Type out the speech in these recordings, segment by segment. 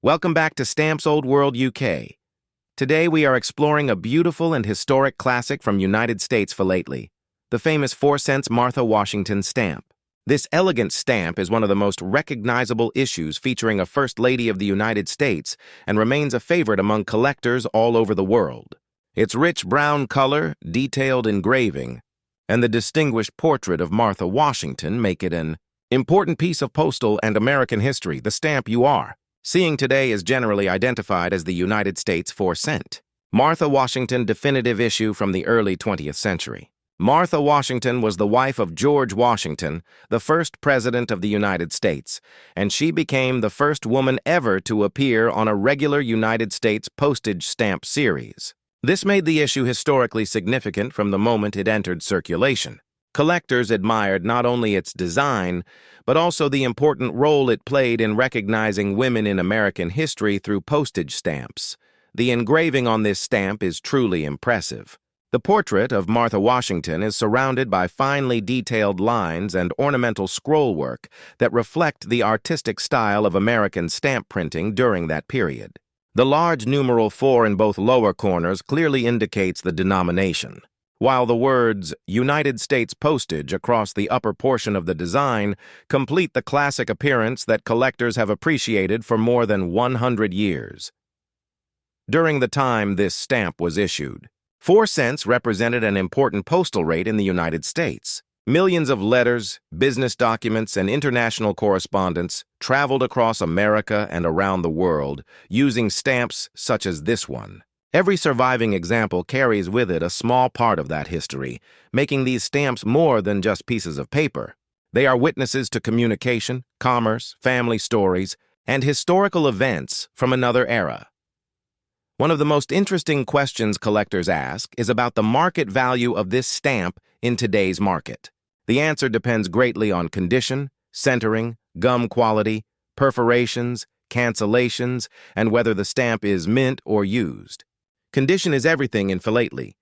Welcome back to Stamps Old World UK. Today we are exploring a beautiful and historic classic from United States Philately, the famous 4-cents Martha Washington stamp. This elegant stamp is one of the most recognizable issues featuring a First Lady of the United States and remains a favorite among collectors all over the world. Its rich brown color, detailed engraving, and the distinguished portrait of Martha Washington make it an important piece of postal and American history. The stamp you are seeing today is generally identified as the United States 4-cent Martha Washington definitive issue from the early 20th century. Martha Washington was the wife of George Washington, the first president of the United States, and she became the first woman ever to appear on a regular United States postage stamp series. This made the issue historically significant from the moment it entered circulation. Collectors admired not only its design, but also the important role it played in recognizing women in American history through postage stamps. The engraving on this stamp is truly impressive. The portrait of Martha Washington is surrounded by finely detailed lines and ornamental scrollwork that reflect the artistic style of American stamp printing during that period. The large numeral 4 in both lower corners clearly indicates the denomination, while the words United States Postage across the upper portion of the design complete the classic appearance that collectors have appreciated for more than 100 years. During the time this stamp was issued, 4 cents represented an important postal rate in the United States. Millions of letters, business documents, and international correspondence traveled across America and around the world using stamps such as this one. Every surviving example carries with it a small part of that history, making these stamps more than just pieces of paper. They are witnesses to communication, commerce, family stories, and historical events from another era. One of the most interesting questions collectors ask is about the market value of this stamp in today's market. The answer depends greatly on condition, centering, gum quality, perforations, cancellations, and whether the stamp is mint or used. Condition is everything in Philately,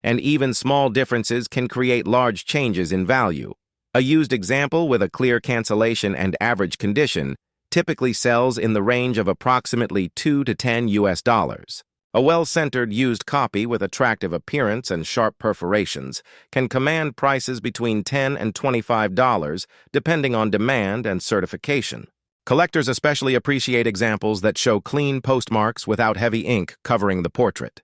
and even small differences can create large changes in value. A used example with a clear cancellation and average condition typically sells in the range of approximately $2 to $10. A well-centered used copy with attractive appearance and sharp perforations can command prices between $10 and $25 depending on demand and certification. Collectors especially appreciate examples that show clean postmarks without heavy ink covering the portrait.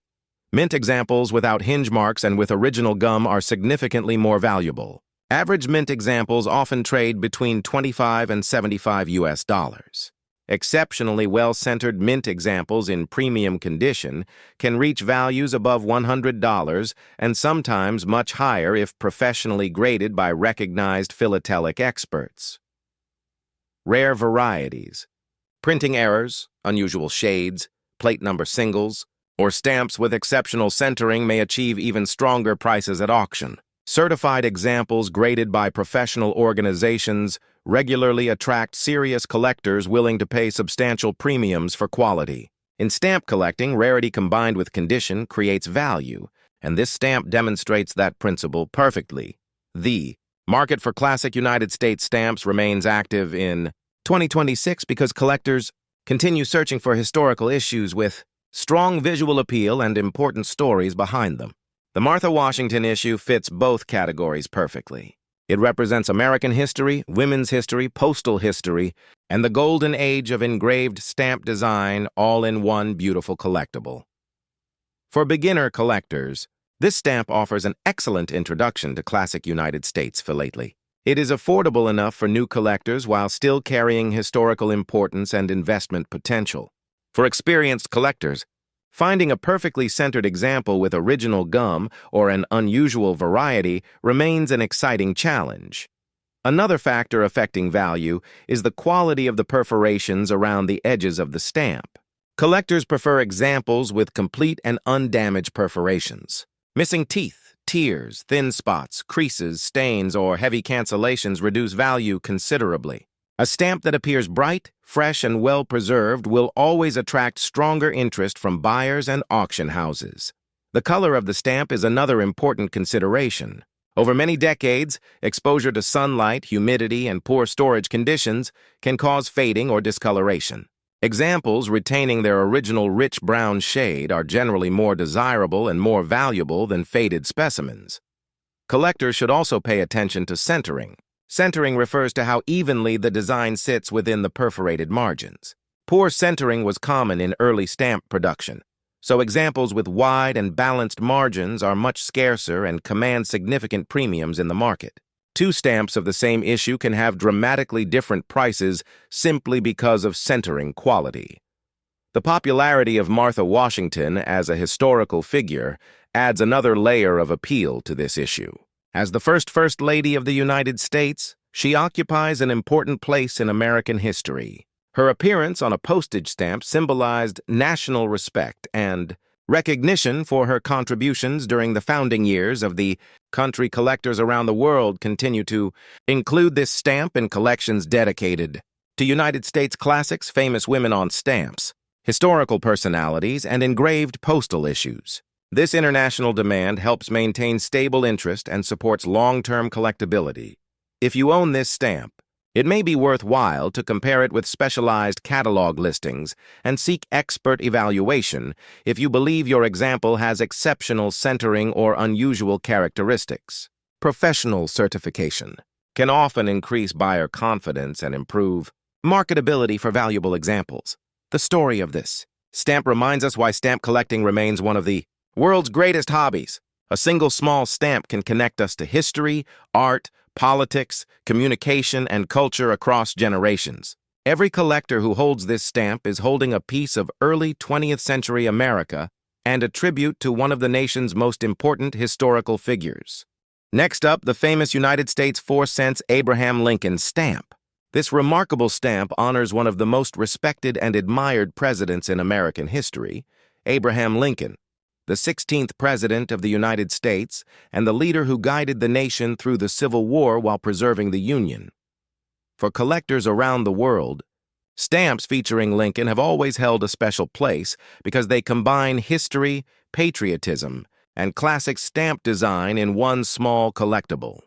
Mint examples without hinge marks and with original gum are significantly more valuable. Average mint examples often trade between $25 and $75. Exceptionally well-centered mint examples in premium condition can reach values above $100 and sometimes much higher if professionally graded by recognized philatelic experts. Rare varieties. Printing errors, unusual shades, plate number singles, or stamps with exceptional centering may achieve even stronger prices at auction. Certified examples graded by professional organizations regularly attract serious collectors willing to pay substantial premiums for quality. In stamp collecting, rarity combined with condition creates value, and this stamp demonstrates that principle perfectly. The market for classic United States stamps remains active in 2026 because collectors continue searching for historical issues with strong visual appeal and important stories behind them. The Martha Washington issue fits both categories perfectly. It represents American history, women's history, postal history, and the golden age of engraved stamp design all in one beautiful collectible. For beginner collectors, this stamp offers an excellent introduction to classic United States Philately. It is affordable enough for new collectors while still carrying historical importance and investment potential. For experienced collectors, finding a perfectly centered example with original gum or an unusual variety remains an exciting challenge. Another factor affecting value is the quality of the perforations around the edges of the stamp. Collectors prefer examples with complete and undamaged perforations. Missing teeth, tears, thin spots, creases, stains, or heavy cancellations reduce value considerably. A stamp that appears bright, fresh, and well-preserved will always attract stronger interest from buyers and auction houses. The color of the stamp is another important consideration. Over many decades, exposure to sunlight, humidity, and poor storage conditions can cause fading or discoloration. Examples retaining their original rich brown shade are generally more desirable and more valuable than faded specimens. Collectors should also pay attention to centering. Centering refers to how evenly the design sits within the perforated margins. Poor centering was common in early stamp production, so examples with wide and balanced margins are much scarcer and command significant premiums in the market. Two stamps of the same issue can have dramatically different prices simply because of centering quality. The popularity of Martha Washington as a historical figure adds another layer of appeal to this issue. As the First Lady of the United States, she occupies an important place in American history. Her appearance on a postage stamp symbolized national respect and recognition for her contributions during the founding years of the country. Collectors around the world continue to include this stamp in collections dedicated to United States classics, famous women on stamps, historical personalities, and engraved postal issues. This international demand helps maintain stable interest and supports long-term collectability. If you own this stamp, it may be worthwhile to compare it with specialized catalog listings and seek expert evaluation if you believe your example has exceptional centering or unusual characteristics. Professional certification can often increase buyer confidence and improve marketability for valuable examples. The story of this stamp reminds us why stamp collecting remains one of the world's greatest hobbies. A single small stamp can connect us to history, art, politics, communication, and culture across generations. Every collector who holds this stamp is holding a piece of early 20th century America and a tribute to one of the nation's most important historical figures. Next up, the famous United States 4-cent Abraham Lincoln stamp. This remarkable stamp honors one of the most respected and admired presidents in American history, Abraham Lincoln, the 16th President of the United States and the leader who guided the nation through the Civil War while preserving the Union. For collectors around the world, stamps featuring Lincoln have always held a special place because they combine history, patriotism, and classic stamp design in one small collectible.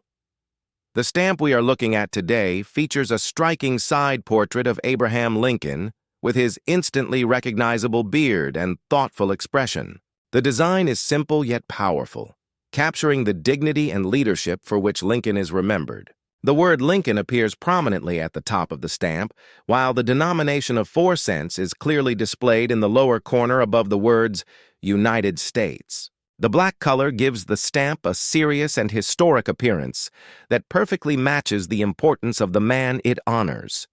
The stamp we are looking at today features a striking side portrait of Abraham Lincoln with his instantly recognizable beard and thoughtful expression. The design is simple yet powerful, capturing the dignity and leadership for which Lincoln is remembered. The word Lincoln appears prominently at the top of the stamp, while the denomination of 4 cents is clearly displayed in the lower corner above the words United States. The black color gives the stamp a serious and historic appearance that perfectly matches the importance of the man it honors.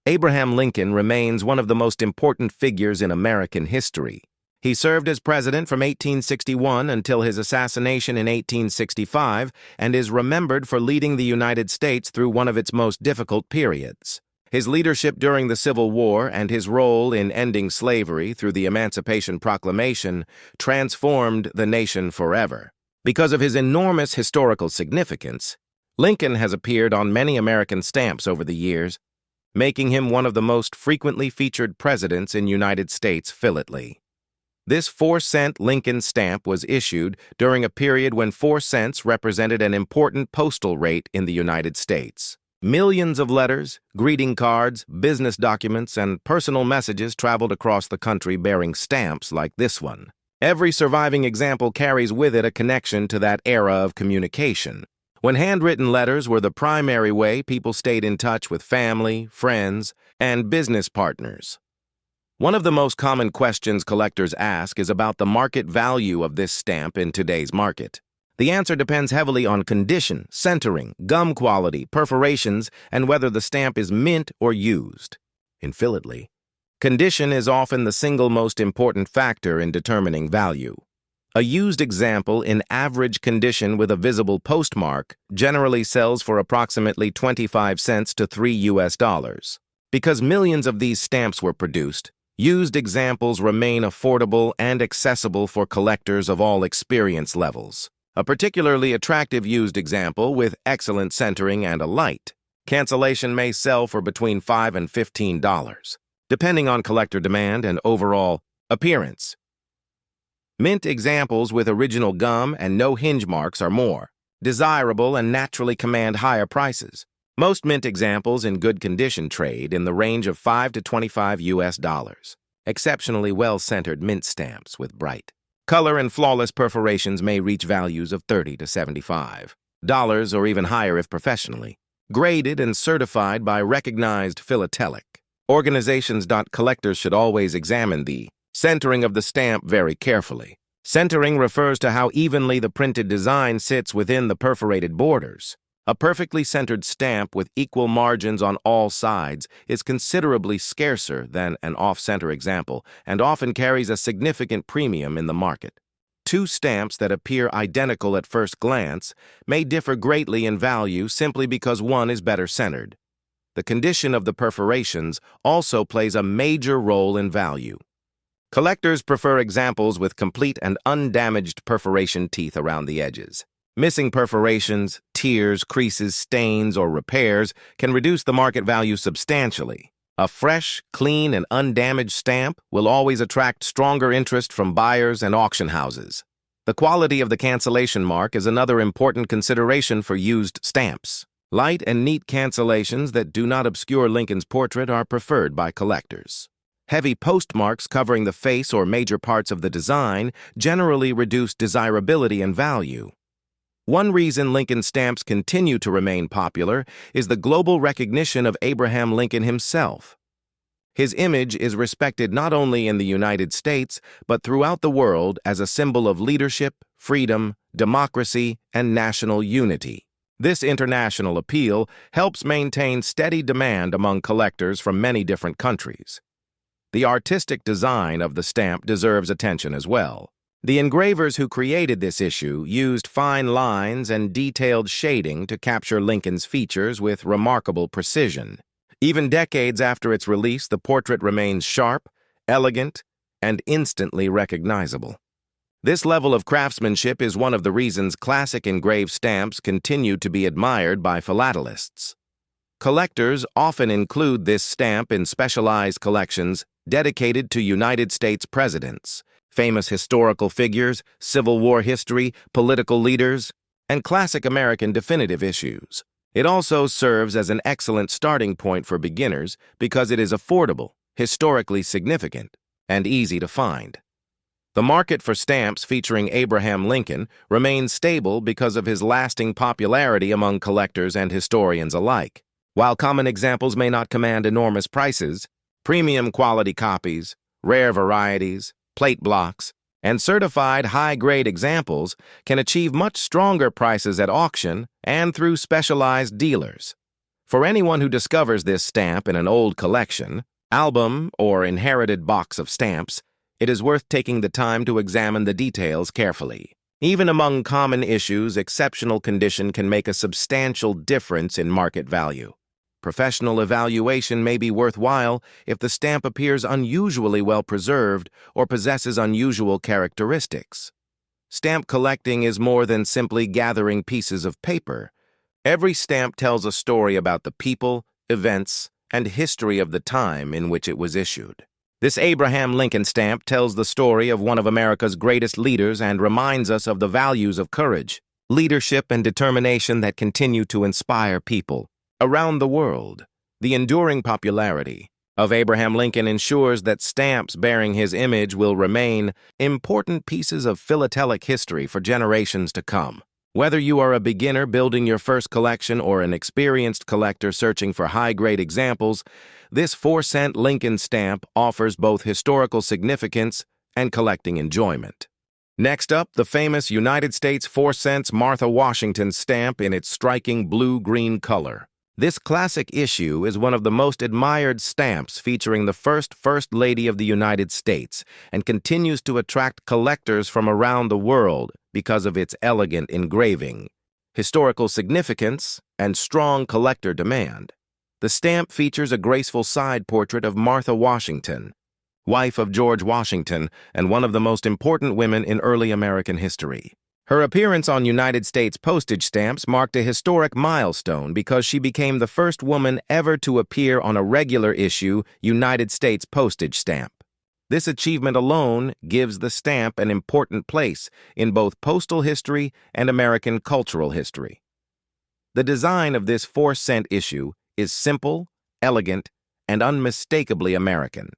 Abraham Lincoln remains one of the most important figures in American history. He served as president from 1861 until his assassination in 1865 and is remembered for leading the United States through one of its most difficult periods. His leadership during the Civil War and his role in ending slavery through the Emancipation Proclamation transformed the nation forever. Because of his enormous historical significance, Lincoln has appeared on many American stamps over the years, making him one of the most frequently featured presidents in United States Philately. This 4-cent Lincoln stamp was issued during a period when 4 cents represented an important postal rate in the United States. Millions of letters, greeting cards, business documents, and personal messages traveled across the country bearing stamps like this one. Every surviving example carries with it a connection to that era of communication, when handwritten letters were the primary way people stayed in touch with family, friends, and business partners. One of the most common questions collectors ask is about the market value of this stamp in today's market. The answer depends heavily on condition, centering, gum quality, perforations, and whether the stamp is mint or used. In Philately, condition is often the single most important factor in determining value. A used example in average condition with a visible postmark generally sells for approximately 25 cents to $3. Because millions of these stamps were produced, used examples remain affordable and accessible for collectors of all experience levels. A particularly attractive used example with excellent centering and a light cancellation may sell for between $5 and $15, depending on collector demand and overall appearance. Mint examples with original gum and no hinge marks are more desirable and naturally command higher prices. Most mint examples in good condition trade in the range of $5 to $25. Exceptionally well-centered mint stamps with bright color and flawless perforations may reach values of $30 to $75, or even higher if professionally graded and certified by recognized philatelic organizations. Collectors should always examine the centering of the stamp very carefully. Centering refers to how evenly the printed design sits within the perforated borders. A perfectly centered stamp with equal margins on all sides is considerably scarcer than an off-center example and often carries a significant premium in the market. Two stamps that appear identical at first glance may differ greatly in value simply because one is better centered. The condition of the perforations also plays a major role in value. Collectors prefer examples with complete and undamaged perforation teeth around the edges. Missing perforations, tears, creases, stains, or repairs can reduce the market value substantially. A fresh, clean, and undamaged stamp will always attract stronger interest from buyers and auction houses. The quality of the cancellation mark is another important consideration for used stamps. Light and neat cancellations that do not obscure Lincoln's portrait are preferred by collectors. Heavy postmarks covering the face or major parts of the design generally reduce desirability and value. One reason Lincoln stamps continue to remain popular is the global recognition of Abraham Lincoln himself. His image is respected not only in the United States, but throughout the world as a symbol of leadership, freedom, democracy, and national unity. This international appeal helps maintain steady demand among collectors from many different countries. The artistic design of the stamp deserves attention as well. The engravers who created this issue used fine lines and detailed shading to capture Lincoln's features with remarkable precision. Even decades after its release, the portrait remains sharp, elegant, and instantly recognizable. This level of craftsmanship is one of the reasons classic engraved stamps continue to be admired by philatelists. Collectors often include this stamp in specialized collections dedicated to United States presidents, famous historical figures, Civil War history, political leaders, and classic American definitive issues. It also serves as an excellent starting point for beginners because it is affordable, historically significant, and easy to find. The market for stamps featuring Abraham Lincoln remains stable because of his lasting popularity among collectors and historians alike. While common examples may not command enormous prices, premium quality copies, rare varieties, plate blocks, and certified high-grade examples can achieve much stronger prices at auction and through specialized dealers. For anyone who discovers this stamp in an old collection, album, or inherited box of stamps, it is worth taking the time to examine the details carefully. Even among common issues, exceptional condition can make a substantial difference in market value. Professional evaluation may be worthwhile if the stamp appears unusually well preserved or possesses unusual characteristics. Stamp collecting is more than simply gathering pieces of paper. Every stamp tells a story about the people, events, and history of the time in which it was issued. This Abraham Lincoln stamp tells the story of one of America's greatest leaders and reminds us of the values of courage, leadership, and determination that continue to inspire people around the world. The enduring popularity of Abraham Lincoln ensures that stamps bearing his image will remain important pieces of philatelic history for generations to come. Whether you are a beginner building your first collection or an experienced collector searching for high-grade examples, this 4-cent Lincoln stamp offers both historical significance and collecting enjoyment. Next up, the famous United States 4-cent Martha Washington stamp in its striking blue-green color. This classic issue is one of the most admired stamps featuring the First Lady of the United States and continues to attract collectors from around the world because of its elegant engraving, historical significance, and strong collector demand. The stamp features a graceful side portrait of Martha Washington, wife of George Washington and one of the most important women in early American history. Her appearance on United States postage stamps marked a historic milestone because she became the first woman ever to appear on a regular issue United States postage stamp. This achievement alone gives the stamp an important place in both postal history and American cultural history. The design of this 4-cent issue is simple, elegant, and unmistakably American.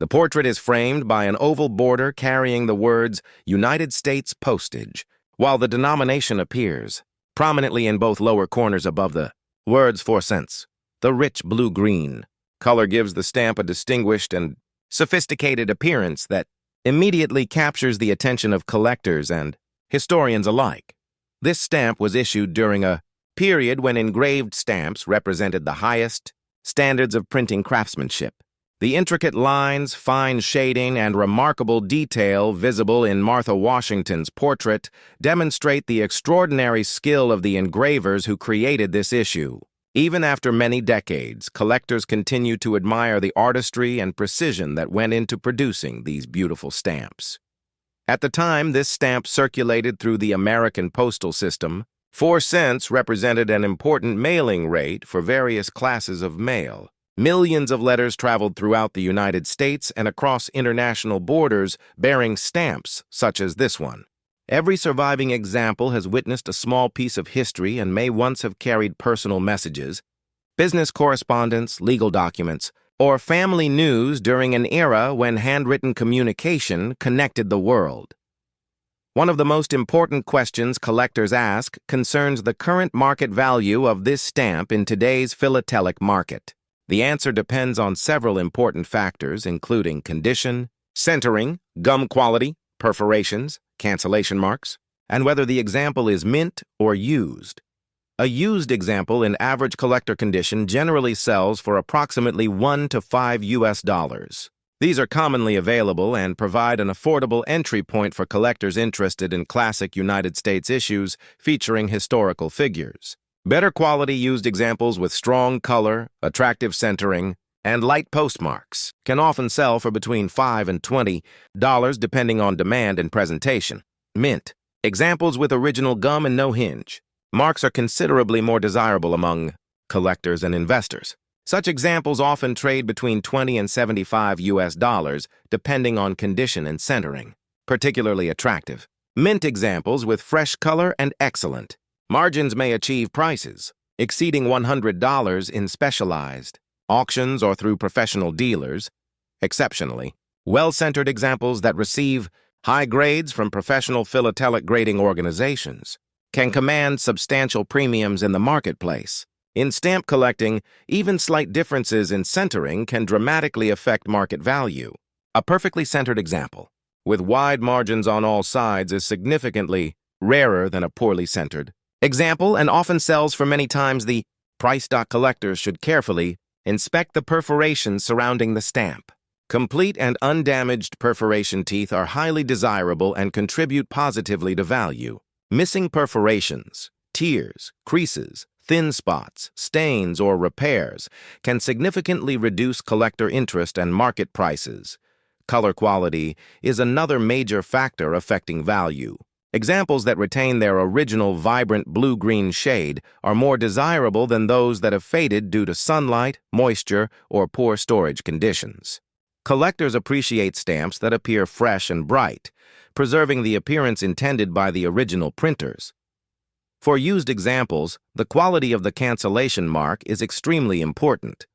The portrait is framed by an oval border carrying the words United States Postage, while the denomination appears prominently in both lower corners above the words 4 cents. The rich blue-green color gives the stamp a distinguished and sophisticated appearance that immediately captures the attention of collectors and historians alike. This stamp was issued during a period when engraved stamps represented the highest standards of printing craftsmanship. The intricate lines, fine shading, and remarkable detail visible in Martha Washington's portrait demonstrate the extraordinary skill of the engravers who created this issue. Even after many decades, collectors continue to admire the artistry and precision that went into producing these beautiful stamps. At the time this stamp circulated through the American postal system, 4 cents represented an important mailing rate for various classes of mail. Millions of letters traveled throughout the United States and across international borders bearing stamps such as this one. Every surviving example has witnessed a small piece of history and may once have carried personal messages, business correspondence, legal documents, or family news during an era when handwritten communication connected the world. One of the most important questions collectors ask concerns the current market value of this stamp in today's philatelic market. The answer depends on several important factors, including condition, centering, gum quality, perforations, cancellation marks, and whether the example is mint or used. A used example in average collector condition generally sells for approximately $1 to $5. These are commonly available and provide an affordable entry point for collectors interested in classic United States issues featuring historical figures. Better quality used examples with strong color, attractive centering, and light postmarks can often sell for between $5 and $20 depending on demand and presentation. Mint. Examples with original gum and no hinge. Marks are considerably more desirable among collectors and investors. Such examples often trade between $20 and $75 depending on condition and centering. Particularly attractive. Mint examples with fresh color and excellent. Margins may achieve prices exceeding $100 in specialized auctions or through professional dealers. Exceptionally, well-centered examples that receive high grades from professional philatelic grading organizations can command substantial premiums in the marketplace. In stamp collecting, even slight differences in centering can dramatically affect market value. A perfectly centered example, with wide margins on all sides, is significantly rarer than a poorly centered example and often sells for many times the price. Collectors should carefully inspect the perforations surrounding the stamp. Complete and undamaged perforation teeth are highly desirable and contribute positively to value. Missing perforations, tears, creases, thin spots, stains, or repairs can significantly reduce collector interest and market prices. Color quality is another major factor affecting value. Examples that retain their original vibrant blue-green shade are more desirable than those that have faded due to sunlight, moisture, or poor storage conditions. Collectors appreciate stamps that appear fresh and bright, preserving the appearance intended by the original printers. For used examples, the quality of the cancellation mark is extremely important.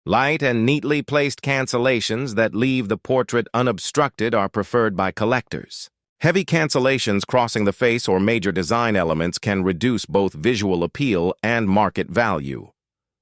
Light and neatly placed cancellations that leave the portrait unobstructed are preferred by collectors. Heavy cancellations crossing the face or major design elements can reduce both visual appeal and market value.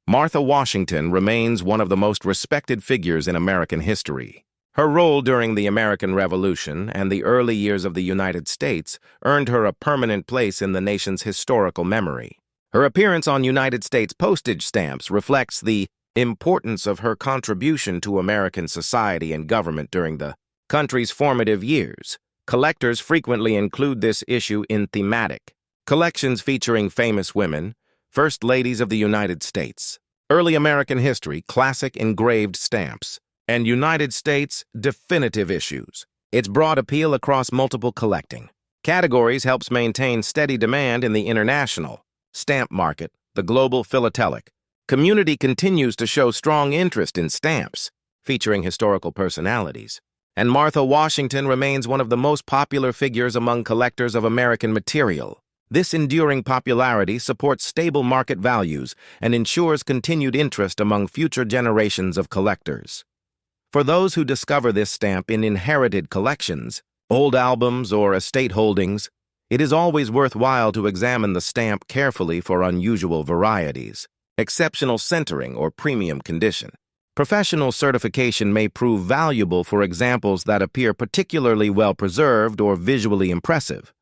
Martha Washington remains one of the most respected figures in American history. Her role during the American Revolution and the early years of the United States earned her a permanent place in the nation's historical memory. Her appearance on United States postage stamps reflects the importance of her contribution to American society and government during the country's formative years. Collectors frequently include this issue in thematic collections featuring famous women, first ladies of the United States, early American history, classic engraved stamps, and United States definitive issues. Its broad appeal across multiple collecting categories helps maintain steady demand in the international stamp market. The global philatelic community continues to show strong interest in stamps featuring historical personalities, and Martha Washington remains one of the most popular figures among collectors of American material. This enduring popularity supports stable market values and ensures continued interest among future generations of collectors. For those who discover this stamp in inherited collections, old albums, or estate holdings, it is always worthwhile to examine the stamp carefully for unusual varieties, exceptional centering, or premium condition. Professional certification may prove valuable for examples that appear particularly well preserved or visually impressive.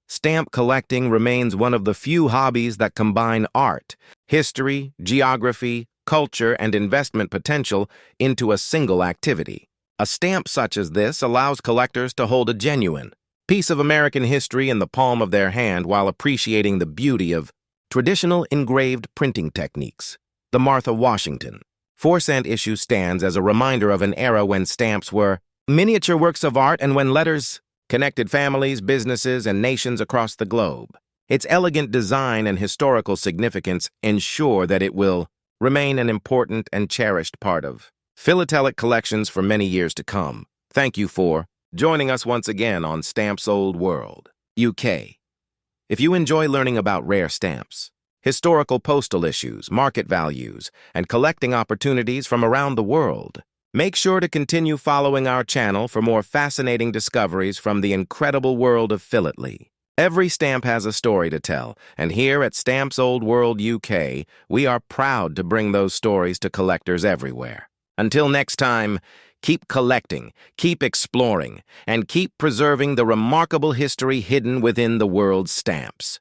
Stamp collecting remains one of the few hobbies that combine art, history, geography, culture, and investment potential into a single activity. A stamp such as this allows collectors to hold a genuine piece of American history in the palm of their hand while appreciating the beauty of traditional engraved printing techniques. The Martha Washington 4-cent issue stands as a reminder of an era when stamps were miniature works of art and when letters connected families, businesses, and nations across the globe. Its elegant design and historical significance ensure that it will remain an important and cherished part of philatelic collections for many years to come. Thank you for joining us once again on Stamps Old World, UK. If you enjoy learning about rare stamps, historical postal issues, market values, and collecting opportunities from around the world, make sure to continue following our channel for more fascinating discoveries from the incredible world of Philately. Every stamp has a story to tell, and here at Stamps Old World UK, we are proud to bring those stories to collectors everywhere. Until next time, keep collecting, keep exploring, and keep preserving the remarkable history hidden within the world's stamps.